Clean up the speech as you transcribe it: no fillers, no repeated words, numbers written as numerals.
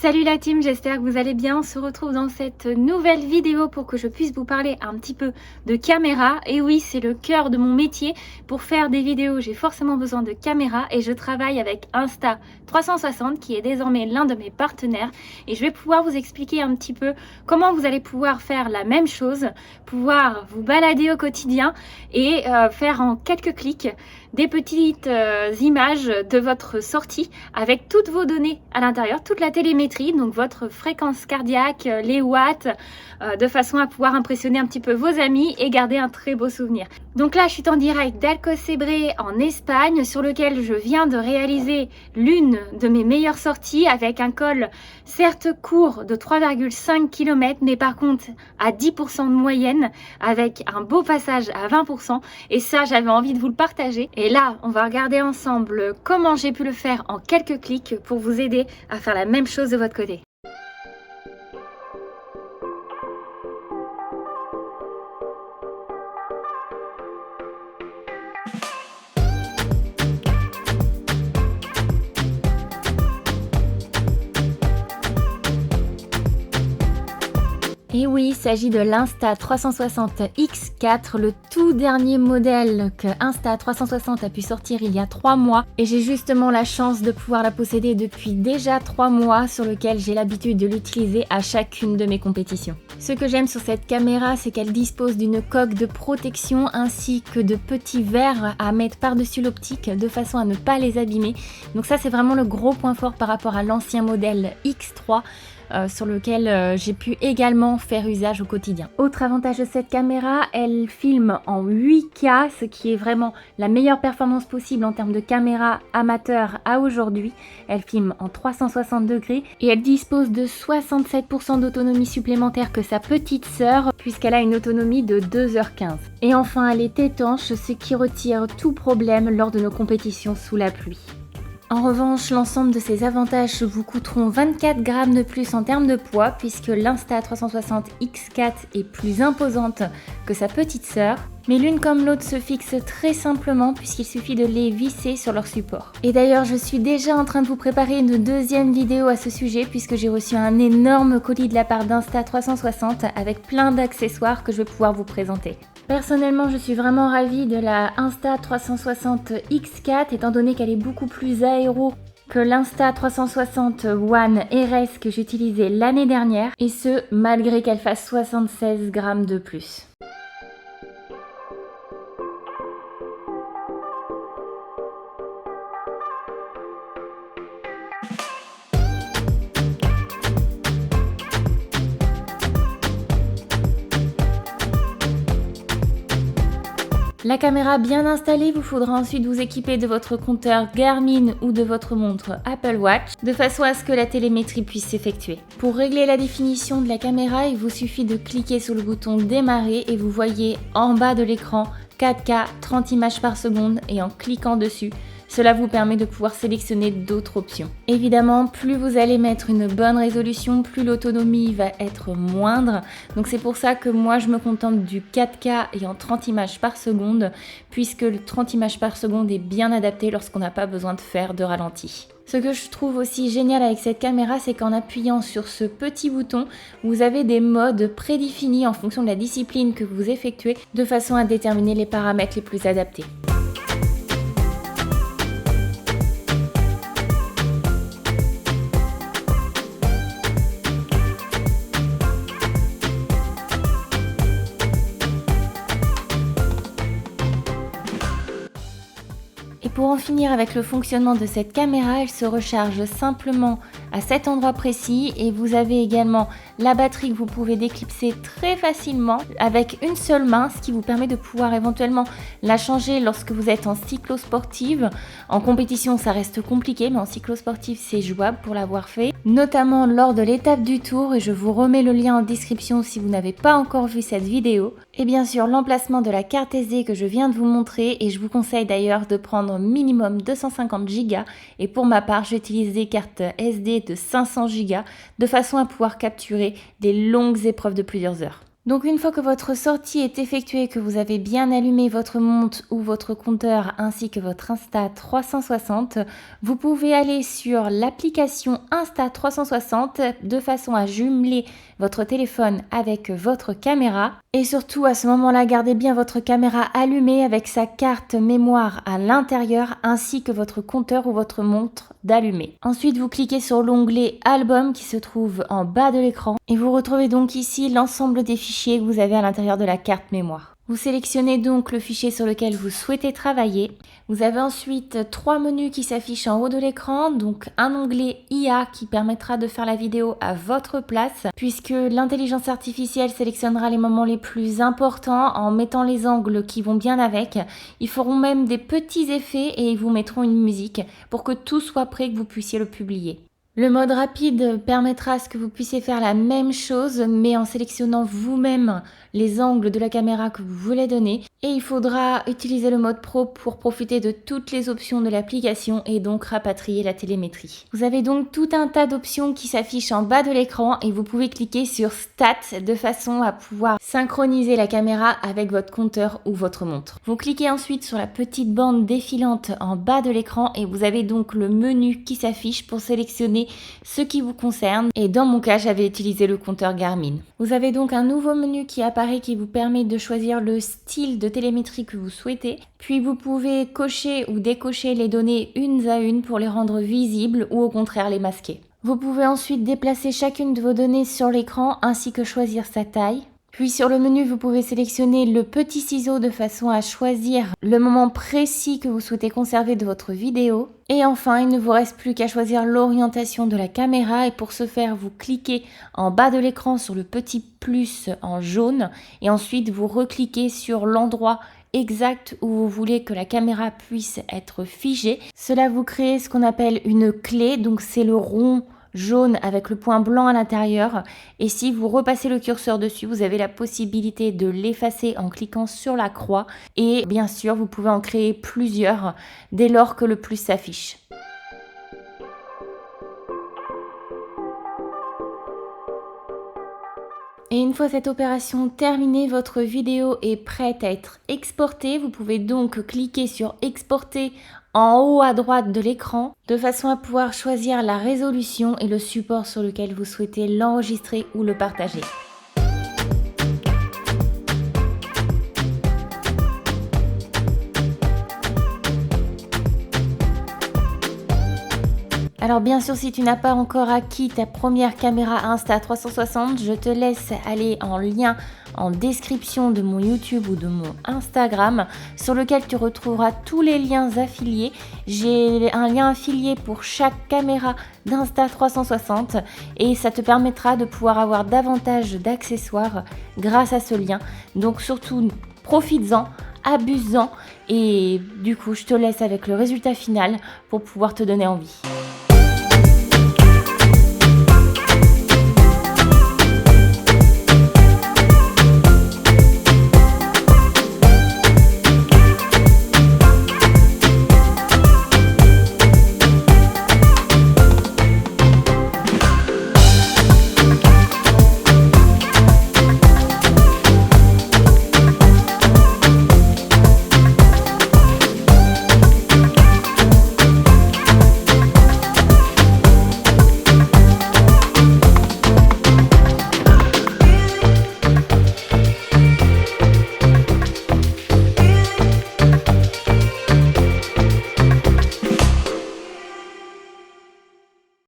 Salut la team, j'espère que vous allez bien. On se retrouve dans cette nouvelle vidéo pour que je puisse vous parler un petit peu de caméra. Et oui, c'est le cœur de mon métier. Pour faire des vidéos, j'ai forcément besoin de caméra et je travaille avec Insta360 qui est désormais l'un de mes partenaires. Et je vais pouvoir vous expliquer un petit peu comment vous allez pouvoir faire la même chose, pouvoir vous balader au quotidien et faire en quelques clics des petites images de votre sortie avec toutes vos données à l'intérieur, toute la télémétrie, donc votre fréquence cardiaque, les watts, de façon à pouvoir impressionner un petit peu vos amis et garder un très beau souvenir. Donc là, je suis en direct d'Alcocebre en Espagne, sur lequel je viens de réaliser l'une de mes meilleures sorties avec un col certes court de 3,5 km, mais par contre à 10% de moyenne, avec un beau passage à 20%. Et ça, j'avais envie de vous le partager. Et là, on va regarder ensemble comment j'ai pu le faire en quelques clics pour vous aider à faire la même chose de votre côté. Et oui, il s'agit de l'Insta360 X4, le tout dernier modèle que Insta360 a pu sortir il y a 3 mois. Et j'ai justement la chance de pouvoir la posséder depuis déjà 3 mois, sur lequel j'ai l'habitude de l'utiliser à chacune de mes compétitions. Ce que j'aime sur cette caméra, c'est qu'elle dispose d'une coque de protection ainsi que de petits verres à mettre par-dessus l'optique de façon à ne pas les abîmer. Donc ça, c'est vraiment le gros point fort par rapport à l'ancien modèle X3. Sur lequel j'ai pu également faire usage au quotidien. Autre avantage de cette caméra, elle filme en 8K, ce qui est vraiment la meilleure performance possible en termes de caméra amateur à aujourd'hui. Elle filme en 360 degrés et elle dispose de 67% d'autonomie supplémentaire que sa petite sœur, puisqu'elle a une autonomie de 2h15. Et enfin, elle est étanche, ce qui retire tout problème lors de nos compétitions sous la pluie. En revanche, l'ensemble de ces avantages vous coûteront 24 grammes de plus en termes de poids, puisque l'Insta360 X4 est plus imposante que sa petite sœur. Mais l'une comme l'autre se fixe très simplement puisqu'il suffit de les visser sur leur support. Et d'ailleurs, je suis déjà en train de vous préparer une deuxième vidéo à ce sujet puisque j'ai reçu un énorme colis de la part d'Insta360 avec plein d'accessoires que je vais pouvoir vous présenter. Personnellement, je suis vraiment ravie de la Insta360 X4 étant donné qu'elle est beaucoup plus aéro que l'Insta360 One RS que j'utilisais l'année dernière, et ce malgré qu'elle fasse 76 grammes de plus. La caméra bien installée, vous faudra ensuite vous équiper de votre compteur Garmin ou de votre montre Apple Watch, de façon à ce que la télémétrie puisse s'effectuer. Pour régler la définition de la caméra, il vous suffit de cliquer sur le bouton démarrer et vous voyez en bas de l'écran 4K 30 images par seconde, et en cliquant dessus, cela vous permet de pouvoir sélectionner d'autres options. Évidemment, plus vous allez mettre une bonne résolution, plus l'autonomie va être moindre. Donc c'est pour ça que moi je me contente du 4K et en 30 images par seconde, puisque le 30 images par seconde est bien adapté lorsqu'on n'a pas besoin de faire de ralenti. Ce que je trouve aussi génial avec cette caméra, c'est qu'en appuyant sur ce petit bouton, vous avez des modes prédéfinis en fonction de la discipline que vous effectuez, de façon à déterminer les paramètres les plus adaptés. Et pour en finir avec le fonctionnement de cette caméra, elle se recharge simplement à cet endroit précis, et vous avez également la batterie que vous pouvez déclipser très facilement avec une seule main, ce qui vous permet de pouvoir éventuellement la changer lorsque vous êtes en cyclosportive. En compétition, ça reste compliqué, mais en cyclosportive, c'est jouable pour l'avoir fait, notamment lors de l'étape du Tour, et je vous remets le lien en description si vous n'avez pas encore vu cette vidéo. Et bien sûr, l'emplacement de la carte SD que je viens de vous montrer, et je vous conseille d'ailleurs de prendre minimum 250 Go, et pour ma part, j'utilise des cartes SD de 500 Go de façon à pouvoir capturer des longues épreuves de plusieurs heures. Donc une fois que votre sortie est effectuée, que vous avez bien allumé votre montre ou votre compteur ainsi que votre Insta360, vous pouvez aller sur l'application Insta360 de façon à jumeler votre téléphone avec votre caméra. Et surtout à ce moment-là, gardez bien votre caméra allumée avec sa carte mémoire à l'intérieur ainsi que votre compteur ou votre montre d'allumer. Ensuite, vous cliquez sur l'onglet Album qui se trouve en bas de l'écran et vous retrouvez donc ici l'ensemble des fichiers que vous avez à l'intérieur de la carte mémoire. Vous sélectionnez donc le fichier sur lequel vous souhaitez travailler. Vous avez ensuite 3 menus qui s'affichent en haut de l'écran, donc un onglet IA qui permettra de faire la vidéo à votre place, puisque l'intelligence artificielle sélectionnera les moments les plus importants en mettant les angles qui vont bien avec. Ils feront même des petits effets et ils vous mettront une musique pour que tout soit prêt, que vous puissiez le publier. Le mode rapide permettra à ce que vous puissiez faire la même chose, mais en sélectionnant vous-même les angles de la caméra que vous voulez donner. Et il faudra utiliser le mode pro pour profiter de toutes les options de l'application et donc rapatrier la télémétrie. Vous avez donc tout un tas d'options qui s'affichent en bas de l'écran et vous pouvez cliquer sur Stats de façon à pouvoir synchroniser la caméra avec votre compteur ou votre montre. Vous cliquez ensuite sur la petite bande défilante en bas de l'écran et vous avez donc le menu qui s'affiche pour sélectionner ce qui vous concerne. Et dans mon cas, j'avais utilisé le compteur Garmin. Vous avez donc un nouveau menu qui apparaît qui vous permet de choisir le style de télémétrie que vous souhaitez. Puis vous pouvez cocher ou décocher les données une à une pour les rendre visibles ou au contraire les masquer. Vous pouvez ensuite déplacer chacune de vos données sur l'écran ainsi que choisir sa taille. Puis sur le menu, vous pouvez sélectionner le petit ciseau de façon à choisir le moment précis que vous souhaitez conserver de votre vidéo. Et enfin, il ne vous reste plus qu'à choisir l'orientation de la caméra et pour ce faire, vous cliquez en bas de l'écran sur le petit plus en jaune et ensuite vous recliquez sur l'endroit exact où vous voulez que la caméra puisse être figée. Cela vous crée ce qu'on appelle une clé, donc c'est le rond jaune avec le point blanc à l'intérieur et si vous repassez le curseur dessus, vous avez la possibilité de l'effacer en cliquant sur la croix et bien sûr, vous pouvez en créer plusieurs dès lors que le plus s'affiche. Et une fois cette opération terminée, votre vidéo est prête à être exportée. Vous pouvez donc cliquer sur exporter en haut à droite de l'écran de façon à pouvoir choisir la résolution et le support sur lequel vous souhaitez l'enregistrer ou le partager. Alors bien sûr, si tu n'as pas encore acquis ta première caméra Insta360, je te laisse aller en lien en description de mon YouTube ou de mon Instagram sur lequel tu retrouveras tous les liens affiliés. J'ai un lien affilié pour chaque caméra d'Insta360 et ça te permettra de pouvoir avoir davantage d'accessoires grâce à ce lien. Donc surtout, profites-en, abuse-en et du coup, je te laisse avec le résultat final pour pouvoir te donner envie.